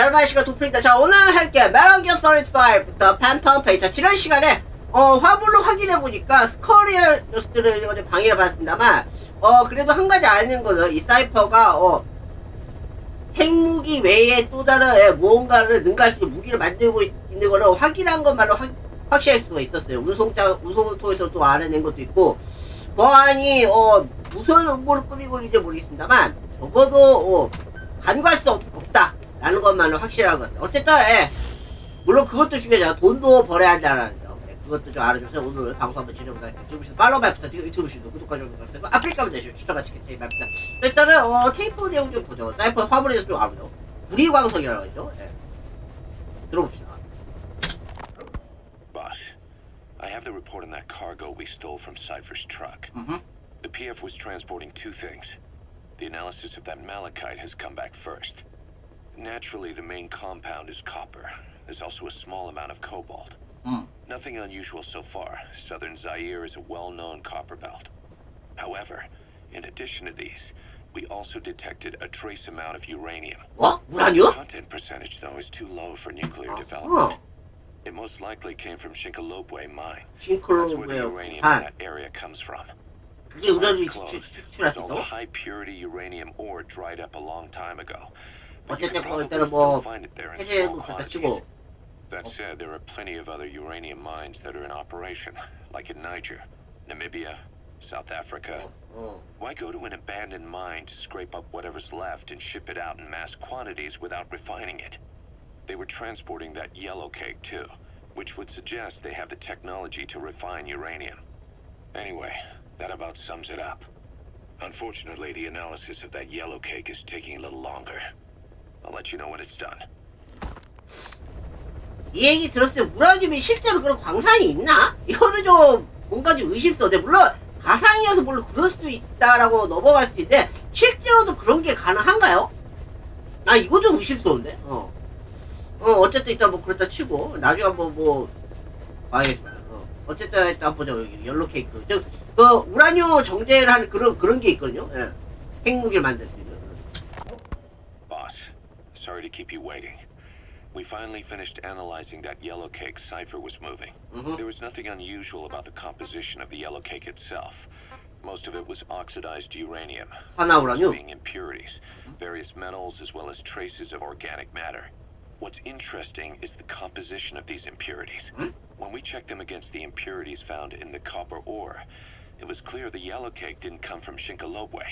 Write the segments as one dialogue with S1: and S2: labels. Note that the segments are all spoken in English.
S1: 짧은 시간 도플입니다. 자, 오늘 할게 메탈기어 솔리드 5부터 팬텀 페이. 자, 지난 시간에 화물로 확인해보니까 스커리얼 녀석들을 어제 방해를 받았습니다만 그래도 한 가지 아는 거는 이 사이퍼가 핵무기 외에 또 다른 무언가를 능가할 수 있는 무기를 만들고 있는 거를 확인한 것만로 확실할 수가 있었어요. 운송을 통해서 또 알아낸 것도 있고, 보안이 무슨 음모를 꾸미고 있는지 모르겠습니다만 적어도 간과할 수 없다 라는 것만은 확실한 것 같습니다. 어쨌든 물론 그것도 중요하죠. 돈도 벌어야 한다는 점, 그것도 좀 알아주셔서 오늘 방송 한번 진행해보도록 하겠습니다. 유튜브 팔로우 말 부탁드리고 유튜브 시도 구독과 좋아요 부탁드리고 아프리카의 되시고 추천과 치킨 제일 맙니다. 일단은 테이프 내용 좀 보죠. 사이퍼 화물에 대해서 좀 알아보죠. 구리광석이라고 하죠. 들어봅시다.
S2: Boss, I have the report on that cargo we stole from Cypher's truck. The PF was transporting two things. The analysis of that malachite has come back first. Naturally, the main compound is copper. There's also a small amount of cobalt. Nothing unusual so far. Southern Zaire is a well-known copper belt. However, in addition to these, we also detected a trace amount of uranium.
S1: What?
S2: The
S1: Uranium?
S2: content percentage, though, is too low for nuclear development. It most likely came from 신콜로브웨 mine. That's where the uranium in that area comes from.
S1: 그게 우라늄이 추출할 수
S2: All the
S1: 있다고?
S2: high purity uranium ore dried up a long time ago.
S1: 어쨌든 일단은 해제도 그렇다 치고.
S2: That said, there are plenty of other uranium mines that are in operation, like in Niger, Namibia, South Africa. Why go to an abandoned mine to scrape up whatever's left and ship it out in mass quantities without refining it? They were transporting that yellow cake too, which would suggest they have the technology to refine uranium. Anyway, that about sums it up. Unfortunately, the analysis of that yellow cake is taking a little longer. I'll let you know when it's done.
S1: 이 얘기 들었을 때 우라늄이 실제로 그런 광산이 있나? 이거는 좀 뭔가 좀 의심스러운데, 물론 가상이어서 물론 그럴 수도 있다라고 넘어갈 수도 있는데 실제로도 그런 게 가능한가요? 나 이거 좀 의심스러운데. 어쨌든 일단 뭐 그렇다 치고 나중에 한번 봐야겠지만 어쨌든 일단 보죠. 여기 옐로 케이크 즉 그 우라늄 정제를 하는 그런 게 있거든요. 핵무기를 만들 수 있는.
S2: Boss, sorry to keep you waiting. We finally finished analyzing that yellow cake Cypher was moving. There was nothing unusual about the composition of the yellow cake itself. Most of it was oxidized uranium, being impurities, various metals as well as traces of organic matter. What's interesting is the composition of these impurities. When we checked them against the impurities found in the copper ore, it was clear the yellow cake didn't come from 신콜로브웨.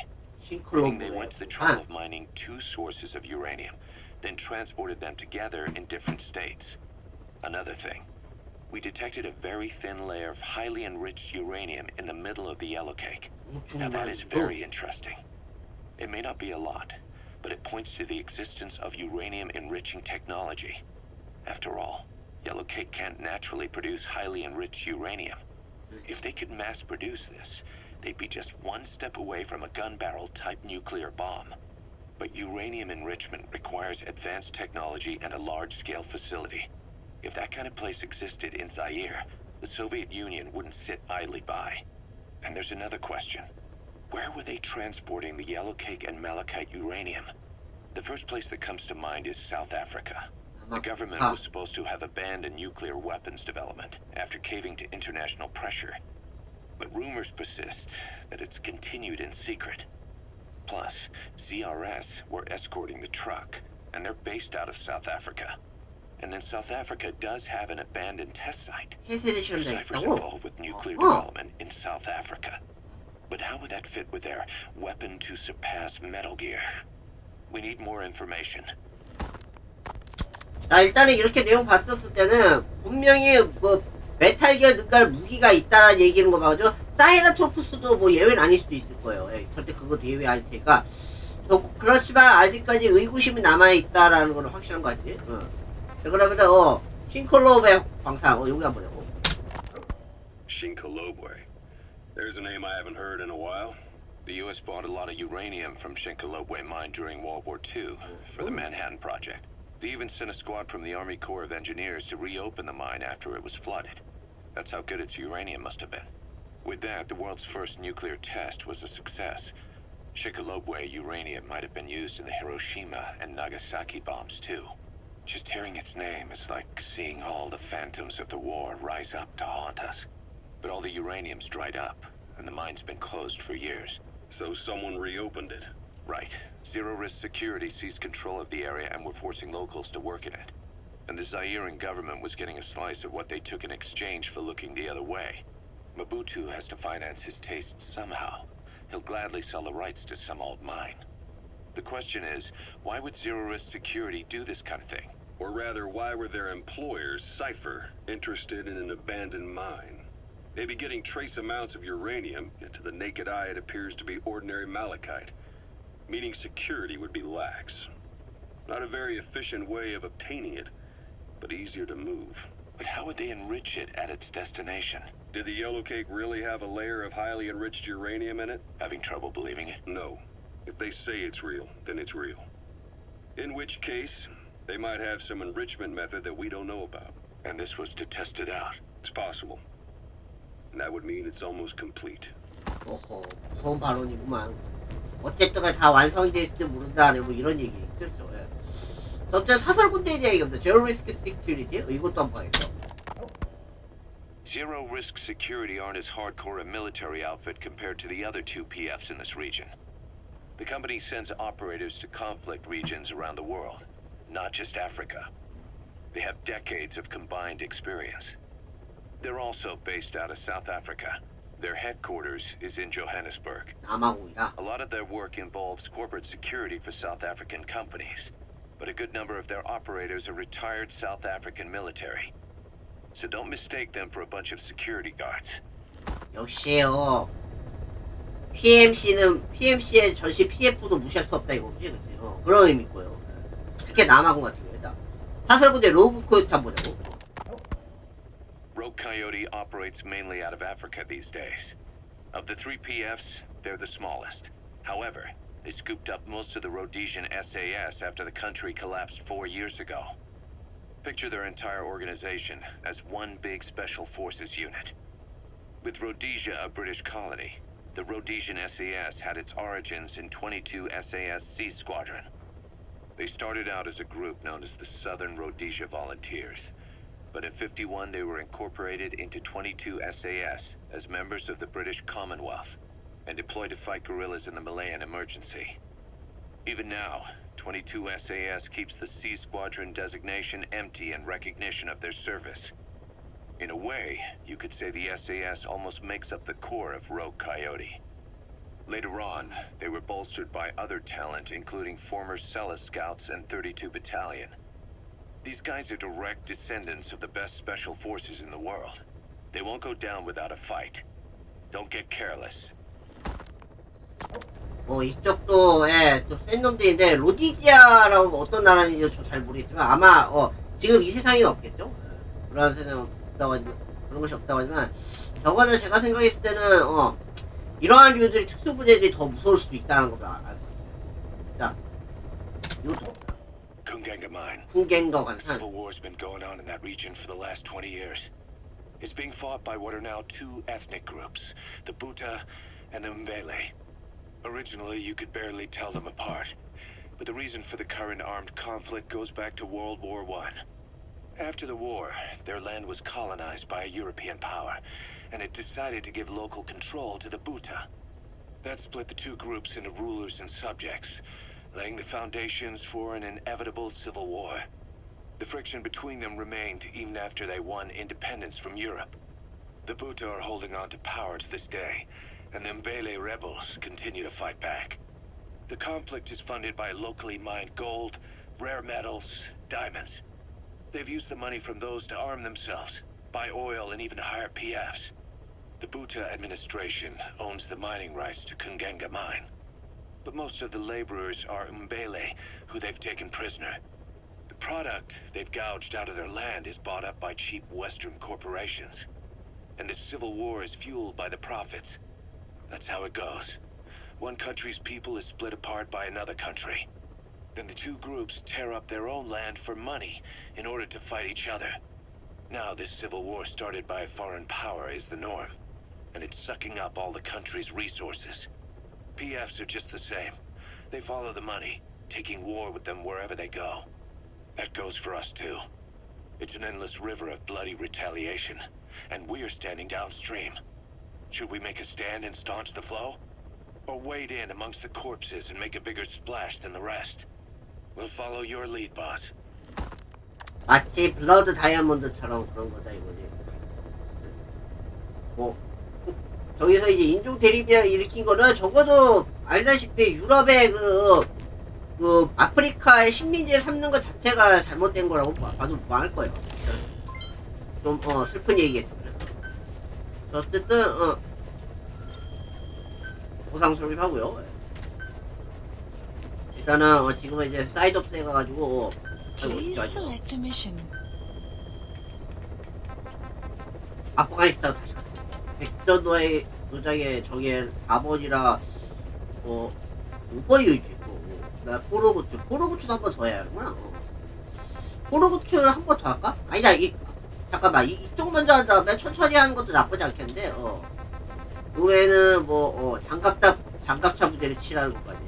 S2: Meaning they went to the trouble of mining two sources of uranium, then transported them together in different states. Another thing, we detected a very thin layer of highly enriched uranium in the middle of the yellow cake. Now that is very interesting. It may not be a lot, but it points to the existence of uranium enriching technology. After all, yellow cake can't naturally produce highly enriched uranium. If they could mass produce this, they'd be just one step away from a gun barrel type nuclear bomb. But uranium enrichment requires advanced technology and a large-scale facility. If that kind of place existed in Zaire, the Soviet Union wouldn't sit idly by. And there's another question. Where were they transporting the yellow cake and malachite uranium? The first place that comes to mind is South Africa. The government was supposed to have abandoned nuclear weapons development after caving to international pressure. But rumors persist that it's continued in secret. Plus, CRS were escorting the truck, and they're based out of South Africa. And then South Africa does have an abandoned test site. Cypher's involved with nuclear development in South Africa. But how would that fit with their weapon to surpass Metal Gear? We need more information.
S1: 자, 일단은 이렇게 내용 봤었을 때는 분명히 메탈기어 능가할 무기가 있다라는 얘기는 거 봐가지고 사이라토프스도 뭐 예외는 아닐 수도 있을 거예요. 절대 그것도 예외 아닐 테니까. 그렇지만 아직까지 의구심이 남아있다라는 건 확실한 거 같지. 자, 그러면 신콜로브웨 광산 여기 한번 보자고.
S2: 신콜로브웨. There's a name I haven't heard in a while. The U.S. bought a lot of uranium from 신콜로브웨 mine during World War II for the Manhattan Project. They even sent a squad from the Army Corps of Engineers to reopen the mine after it was flooded. That's how good its uranium must have been. With that, the world's first nuclear test was a success. 신콜로브웨 uranium might have been used in the Hiroshima and Nagasaki bombs too. Just hearing its name is like seeing all the phantoms of the war rise up to haunt us. But all the uranium's dried up, and the mine's been closed for years.
S3: So someone reopened it.
S2: Right. Zero-risk security seized control of the area and were forcing locals to work in it. And the Zairean government was getting a slice of what they took in exchange for looking the other way. Mobutu has to finance his tastes somehow. He'll gladly sell the rights to some old mine. The question is, why would zero-risk security do this kind of thing?
S3: Or rather, why were their employers, Cypher, interested in an abandoned mine? They'd be getting trace amounts of uranium, yet to the naked eye it appears to be ordinary malachite, meaning security would be lax. Not a very efficient way of obtaining it, but easier to move.
S2: But how would they enrich it at its destination?
S3: Did the yellow cake really have a layer of highly enriched uranium in it?
S2: Having trouble believing it?
S3: No. If they say it's real, then it's real. In which case, they might have some enrichment method that we don't know about.
S2: And this was to test it out.
S3: It's possible. And that would mean it's almost complete.
S1: 어허, 무서운 발언이구만. 어쨌든 간에 다 완성되어 있을지 모른다, 뭐 이런 얘기. 그렇죠. 예. 어쨌든 사설군대 얘기입니다. Zero Risk Security. 이것도 한번 봐야죠.
S2: Zero Risk Security aren't as hardcore a military outfit compared to the other two PFs in this region. The company sends operators to conflict regions around the world, not just Africa. They have decades of combined experience. They're also based out of South Africa. Their headquarters is in Johannesburg.
S1: 남아공이라.
S2: A lot of their work involves corporate security for South African companies, but a good number of their operators are retired South African military. So don't mistake them for a bunch of security guards.
S1: 역시요. PMC의 전시 PF도 무시할 수 없다 이거지, 그치? 그런 의미 있고요. 특히 남아공 같은 경우에다. 사설군대 로그 코요트 한번 보자고.
S2: Rogue Coyote operates mainly out of Africa these days. Of the three PFs, they're the smallest. However, they scooped up most of the Rhodesian SAS after the country collapsed 4 years ago. Picture their entire organization as one big special forces unit. With Rhodesia a British colony, the Rhodesian SAS had its origins in 22 SAS Sea Squadron. They started out as a group known as the Southern Rhodesia Volunteers. But in 51 they were incorporated into 22 SAS as members of the British Commonwealth and deployed to fight guerrillas in the Malayan emergency. Even now, 22 SAS keeps the Sea Squadron designation empty in recognition of their service. In a way, you could say the SAS almost makes up the core of Rogue Coyote. Later on, they were bolstered by other talent, including former Cella Scouts and 32 Battalion. These guys are direct descendants of the best special forces in the world. They won't go down without a fight. Don't get careless.
S1: 뭐 이쪽도 또 센 놈들인데 로디지아라고 어떤 나라인지 저 잘 모르겠지만 아마 지금 이 세상에는 없겠죠. 그런 세상 없다고 하지만 그런 것이 없다고 하지만 저거는 제가 생각했을 때는 이러한 류들이 특수부대들이 더 무서울 수도 있다는 걸 알고 있어요. 자, 이것도
S2: Kungenga Mine.
S1: 풍갱거
S2: The
S1: 관산.
S2: civil war's been going on in that region for the last 20 years. It's being fought by what are now two ethnic groups, the Buta and the Mbele. Originally, you could barely tell them apart, but the reason for the current armed conflict goes back to World War I. After the war, their land was colonized by a European power, and it decided to give local control to the Buta. That split the two groups into rulers and subjects, laying the foundations for an inevitable civil war. The friction between them remained even after they won independence from Europe. The Buta are holding on to power to this day, and the Mbele rebels continue to fight back. The conflict is funded by locally mined gold, rare metals, diamonds. They've used the money from those to arm themselves, buy oil, and even hire PFs. The Buta administration owns the mining rights to Kungenga Mine. But most of the laborers are Mbele, who they've taken prisoner. The product they've gouged out of their land is bought up by cheap Western corporations. And the civil war is fueled by the profits. That's how it goes. One country's people is split apart by another country. Then the two groups tear up their own land for money in order to fight each other. Now this civil war started by a foreign power is the norm, and it's sucking up all the country's resources. PFs are just the same. They follow the money, taking war with them wherever they go. That goes for us too. It's an endless river of bloody retaliation, and we're standing downstream. Should we make a stand and staunch the flow? Or wade in amongst the corpses and make a bigger splash than the rest? We'll follow your lead, boss.
S1: 마치 블러드 다이아몬드처럼 그런 거다 이거지. 뭐 저기서 이제 인종 대립이랑 일으킨 거는 적어도 알다시피 유럽의 그 아프리카의 식민지를 삼는 것 자체가 잘못된 거라고 봐도 무방할 거예요. 좀 슬픈 얘기겠지만 어쨌든 보상스럽긴 하고요. 일단은 지금은 이제 사이드업스에 가가지고 아프가니스탄 다시 가죠. 백전도의 도장에 저게 4번이라 5번이 있고 나 포로구추도 한 번 더 해야 하는구나. 포로구추를 한 번 더 할까? 아니다 잠깐만 이쪽 먼저 한 다음에 천천히 하는 것도 나쁘지 않겠는데 그 외에는 장갑차 부대를 칠하는 것까지.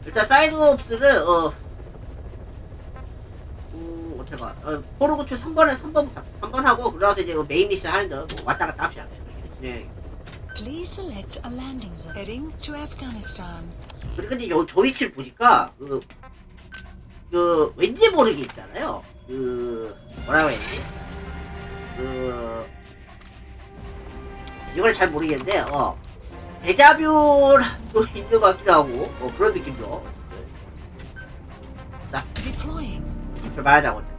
S1: 일단 사이드옵스를 어떻게 가? 포로구추 3번 하고 그러서 이제 메인 미션 하는데 뭐 왔다 갔다 합시다. 이렇게
S4: Please select a landing zone heading to Afghanistan.
S1: 그리고 근데 저 위치를 보니까 왠지 모르게 있잖아요. 뭐라고 해야 되지? 이걸 잘 모르겠는데 데자뷰도 있는 것 같기도 하고 그런 느낌도. 자, 출발하자고.